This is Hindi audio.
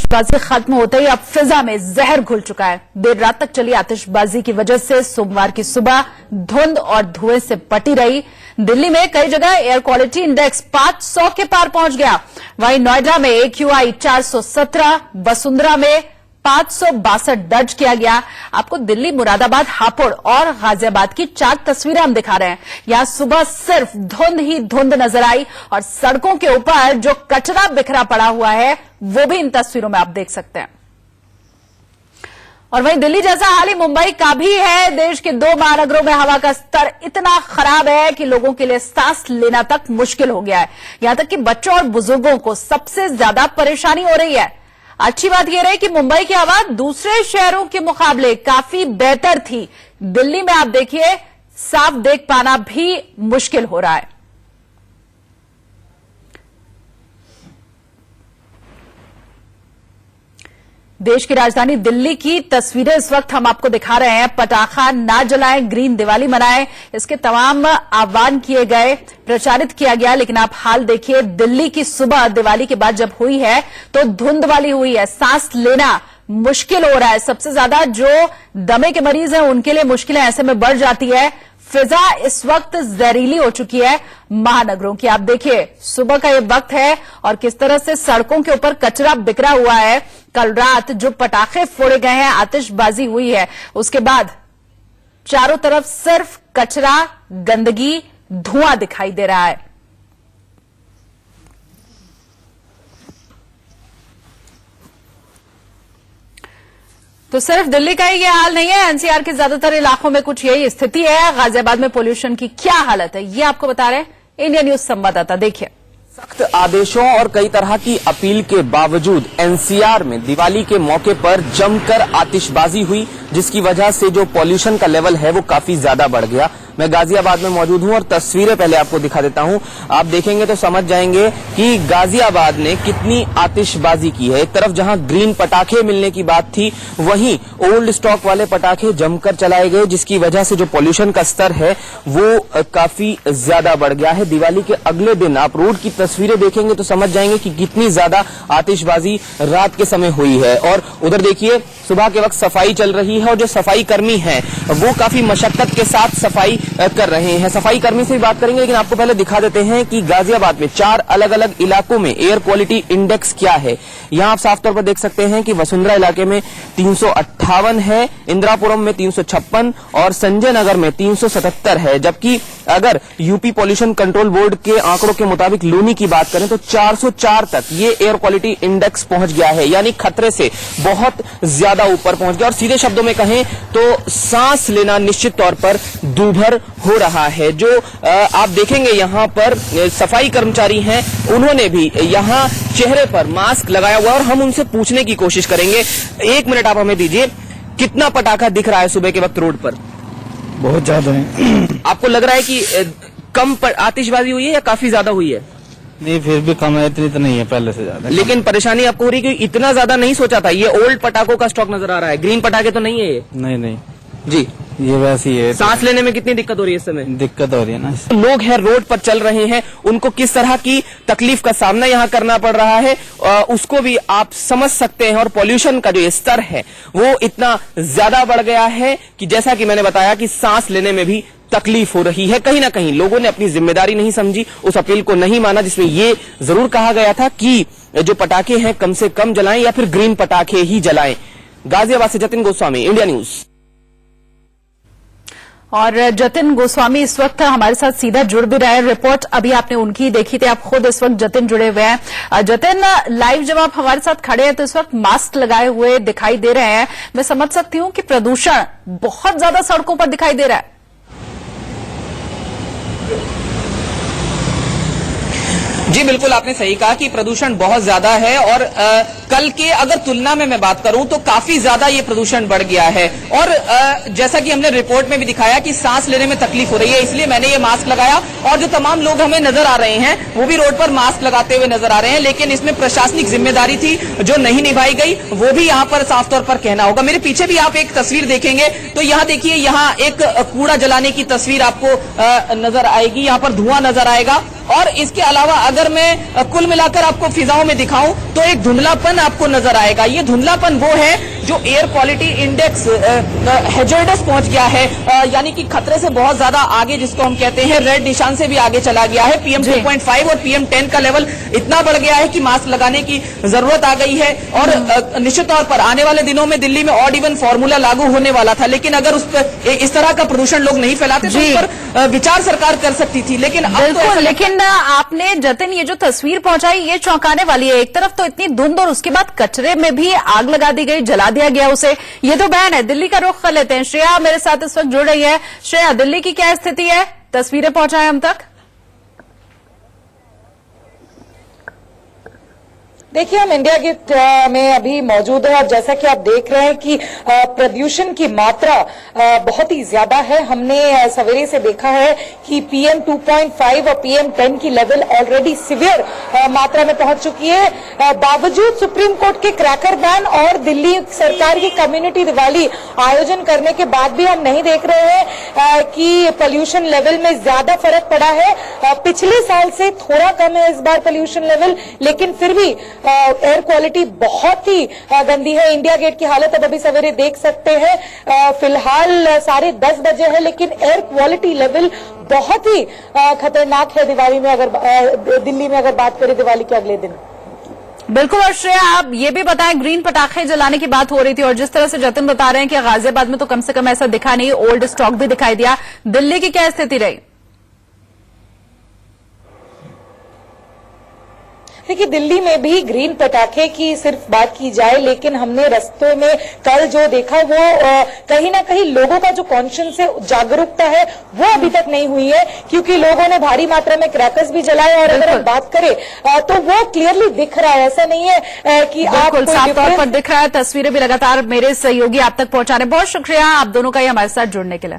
आतिशबाजी खत्म होते ही अब फिजा में जहर घुल चुका है। देर रात तक चली आतिशबाजी की वजह से सोमवार की सुबह धुंध और धुएं से पटी रही। दिल्ली में कई जगह एयर क्वालिटी इंडेक्स 500 के पार पहुंच गया। वहीं नोएडा में AQI 417, वसुंधरा में 562 दर्ज किया गया। आपको दिल्ली, मुरादाबाद, हापुड़ और गाजियाबाद की 4 तस्वीरें हम दिखा रहे हैं। यहां सुबह सिर्फ धुंध ही धुंध नजर आई और सड़कों के ऊपर जो कचरा बिखरा पड़ा हुआ है वो भी इन तस्वीरों में आप देख सकते हैं। और वहीं दिल्ली जैसा हाल ही मुंबई का भी है। देश के 2 महानगरों में हवा का स्तर इतना खराब है कि लोगों के लिए सांस लेना तक मुश्किल हो गया है। यहां तक कि बच्चों और बुजुर्गों को सबसे ज्यादा परेशानी हो रही है। अच्छी बात यह रही कि मुंबई की हवा दूसरे शहरों के मुकाबले काफी बेहतर थी। दिल्ली में आप देखिए साफ देख पाना भी मुश्किल हो रहा है। देश की राजधानी दिल्ली की तस्वीरें इस वक्त हम आपको दिखा रहे हैं। पटाखा ना जलाएं, ग्रीन दिवाली मनाएं, इसके तमाम आह्वान किए गए, प्रचारित किया गया। लेकिन आप हाल देखिए, दिल्ली की सुबह दिवाली के बाद जब हुई है तो धुंध वाली हुई है। सांस लेना मुश्किल हो रहा है। सबसे ज्यादा जो दमे के मरीज हैं उनके लिए मुश्किलें ऐसे में बढ़ जाती है। फिजा इस वक्त जहरीली हो चुकी है महानगरों की। आप देखिए सुबह का ये वक्त है और किस तरह से सड़कों के ऊपर कचरा बिखरा हुआ है। कल रात जो पटाखे फोड़े गए हैं, आतिशबाजी हुई है, उसके बाद चारों तरफ सिर्फ कचरा, गंदगी, धुआं दिखाई दे रहा है। तो सिर्फ दिल्ली का ही ये हाल नहीं है, एनसीआर के ज्यादातर इलाकों में कुछ यही स्थिति है। गाजियाबाद में पोल्यूशन की क्या हालत है ये आपको बता रहे हैं इंडिया न्यूज संवाददाता। देखिए, सख्त आदेशों और कई तरह की अपील के बावजूद एनसीआर में दिवाली के मौके पर जमकर आतिशबाजी हुई, जिसकी वजह से जो पॉल्यूशन का लेवल है वो काफी ज्यादा बढ़ गया। मैं गाजियाबाद में मौजूद हूं और तस्वीरें पहले आपको दिखा देता हूं। आप देखेंगे तो समझ जाएंगे कि गाजियाबाद ने कितनी आतिशबाजी की है। एक तरफ जहां ग्रीन पटाखे मिलने की बात थी, वहीं ओल्ड स्टॉक वाले पटाखे जमकर चलाए गए, जिसकी वजह से जो पॉल्यूशन का स्तर है वो काफी ज्यादा बढ़ गया है। दिवाली के अगले दिन आप रोड की तस्वीरें देखेंगे तो समझ जाएंगे कि कितनी ज्यादा आतिशबाजी रात के समय हुई है। और उधर देखिए सुबह के वक्त सफाई चल रही है और जो सफाई कर्मी हैं वो काफी मशक्कत के साथ सफाई कर रहे हैं। सफाई कर्मी से भी बात करेंगे, लेकिन आपको पहले दिखा देते हैं कि गाजियाबाद में 4 अलग अलग इलाकों में एयर क्वालिटी इंडेक्स क्या है। यहां आप साफ तौर पर देख सकते हैं कि वसुंधरा इलाके में 358 है, इंदिरापुरम में 356 और संजय नगर में 377 है। जबकि अगर यूपी पॉल्यूशन कंट्रोल बोर्ड के आंकड़ों के मुताबिक लूनी की बात करें तो 404 तक ये एयर क्वालिटी इंडेक्स पहुंच गया है, यानी खतरे से बहुत ज्यादा ऊपर पहुंच गया। और सीधे शब्दों में कहें तो सांस लेना निश्चित तौर पर दूभर हो रहा है। जो आप देखेंगे यहां पर सफाई कर्मचारी हैं, उन्होंने भी यहां चेहरे पर मास्क लगाया हुआ और हम उनसे पूछने की कोशिश करेंगे। 1 मिनट आप हमें दीजिए, कितना पटाखा दिख रहा है सुबह के वक्त रोड पर? बहुत ज्यादा है। आपको लग रहा है कि कम आतिशबाजी हुई है या काफी ज्यादा हुई है? नहीं, फिर भी कम है, इतनी तो नहीं है, पहले से ज्यादा। लेकिन परेशानी आपको हो रही है कि इतना ज्यादा नहीं सोचा था। ये ओल्ड पटाखों का स्टॉक नजर आ रहा है, ग्रीन पटाखे तो नहीं है ये? नहीं जी, ये वैसी है। सांस लेने में कितनी दिक्कत हो रही है इस समय? दिक्कत हो रही है ना। लोग हैं रोड पर चल रहे हैं, उनको किस तरह की तकलीफ का सामना यहाँ करना पड़ रहा है उसको भी आप समझ सकते हैं। और पॉल्यूशन का जो स्तर है वो इतना ज्यादा बढ़ गया है कि जैसा कि मैंने बताया कि सांस लेने में भी तकलीफ हो रही है। कहीं ना कहीं लोगों ने अपनी जिम्मेदारी नहीं समझी, उस अपील को नहीं माना जिसमें ये जरूर कहा गया था कि जो पटाखे हैं कम से कम जलाएं या फिर ग्रीन पटाखे ही जलाएं। गाजियाबाद से जतिन गोस्वामी, इंडिया न्यूज। और जतिन गोस्वामी इस वक्त हमारे साथ सीधा जुड़ भी रहे हैं। रिपोर्ट अभी आपने उनकी देखी थी, आप खुद इस वक्त जतिन जुड़े हुए हैं। जतिन, लाइव जब आप हमारे साथ खड़े हैं तो इस वक्त मास्क लगाए हुए दिखाई दे रहे हैं। मैं समझ सकती हूं कि प्रदूषण बहुत ज्यादा सड़कों पर दिखाई दे रहा है। जी बिल्कुल, आपने सही कहा कि प्रदूषण बहुत ज्यादा है और कल के अगर तुलना में मैं बात करूं तो काफी ज्यादा ये प्रदूषण बढ़ गया है। और जैसा कि हमने रिपोर्ट में भी दिखाया कि सांस लेने में तकलीफ हो रही है, इसलिए मैंने ये मास्क लगाया। और जो तमाम लोग हमें नजर आ रहे हैं वो भी रोड पर मास्क लगाते हुए नजर आ रहे हैं, लेकिन इसमें प्रशासनिक जिम्मेदारी थी जो नहीं निभाई गई, वो भी यहाँ पर साफ तौर पर कहना होगा। मेरे पीछे भी आप एक तस्वीर देखेंगे तो यहाँ देखिए, यहाँ एक कूड़ा जलाने की तस्वीर आपको नजर आएगी, यहाँ पर धुआं नजर आएगा और इसके अलावा अगर मैं कुल मिलाकर आपको फिजाओं में दिखाऊं तो एक धुंधलापन आपको नजर आएगा। ये धुंधलापन वो है जो एयर क्वालिटी इंडेक्स हैजर्डस पहुंच गया है, यानी कि खतरे से बहुत ज्यादा आगे, जिसको हम कहते हैं रेड निशान से भी आगे चला गया है। PM 2.5 और PM 10 का लेवल इतना बढ़ गया है कि मास्क लगाने की जरूरत आ गई है। और निश्चित तौर पर आने वाले दिनों में दिल्ली में ऑड इवन फॉर्मूला लागू होने वाला था, लेकिन अगर उस पर इस तरह का प्रदूषण लोग नहीं फैलाते तो उस पर विचार सरकार कर सकती थी। लेकिन अब बिल्कुल, लेकिन आपने जतिन ये जो तस्वीर पहुंचाई ये चौंकाने वाली है। एक तरफ तो इतनी धुंध और उसके बाद कचरे में भी आग लगा दी गई, जला दिया गया उसे। ये तो बयान है। दिल्ली का रुख कर लेते हैं। श्रेया मेरे साथ इस वक्त जुड़ रही है। श्रेया, दिल्ली की क्या स्थिति है? तस्वीरें पहुंचाएं हम तक। देखिए, हम इंडिया गेट में अभी मौजूद है और जैसा कि आप देख रहे हैं कि प्रदूषण की मात्रा बहुत ही ज्यादा है। हमने सवेरे से देखा है कि PM 2.5 और PM 10 की लेवल ऑलरेडी सिवियर मात्रा में पहुंच चुकी है। बावजूद सुप्रीम कोर्ट के क्रैकर बैन और दिल्ली सरकार की कम्युनिटी दिवाली आयोजन करने के बाद भी हम नहीं देख रहे हैं कि पोल्यूशन लेवल में ज्यादा फर्क पड़ा है। पिछले साल से थोड़ा कम है इस बार पोल्यूशन लेवल, लेकिन फिर भी एयर क्वालिटी बहुत ही गंदी है। इंडिया गेट की हालत अब अभी सवेरे देख सकते हैं। फिलहाल 10:30 बजे है, लेकिन एयर क्वालिटी लेवल बहुत ही खतरनाक है। दिवाली में अगर दिल्ली में अगर बात करें दिवाली के अगले दिन। बिल्कुल। और श्रेया, आप ये भी बताएं, ग्रीन पटाखे जलाने की बात हो रही थी और जिस तरह से जतिन बता रहे हैं कि गाजियाबाद में तो कम से कम ऐसा दिखा नहीं, ओल्ड स्टॉक भी दिखाई दिया। दिल्ली की क्या स्थिति रही? देखिए, दिल्ली में भी ग्रीन पटाखे की सिर्फ बात की जाए, लेकिन हमने रस्तों में कल जो देखा वो कहीं ना कहीं लोगों का जो कॉन्शियस है, जागरूकता है, वो अभी तक नहीं हुई है, क्योंकि लोगों ने भारी मात्रा में क्रैकर्स भी जलाए। और अगर हम बात करें तो वो क्लियरली दिख रहा है। ऐसा नहीं है कि आप साफ तौर पर दिख रहा है। तस्वीरें भी लगातार मेरे सहयोगी आप तक पहुंचाने। बहुत शुक्रिया आप दोनों का ही हमारे साथ जुड़ने के लिए।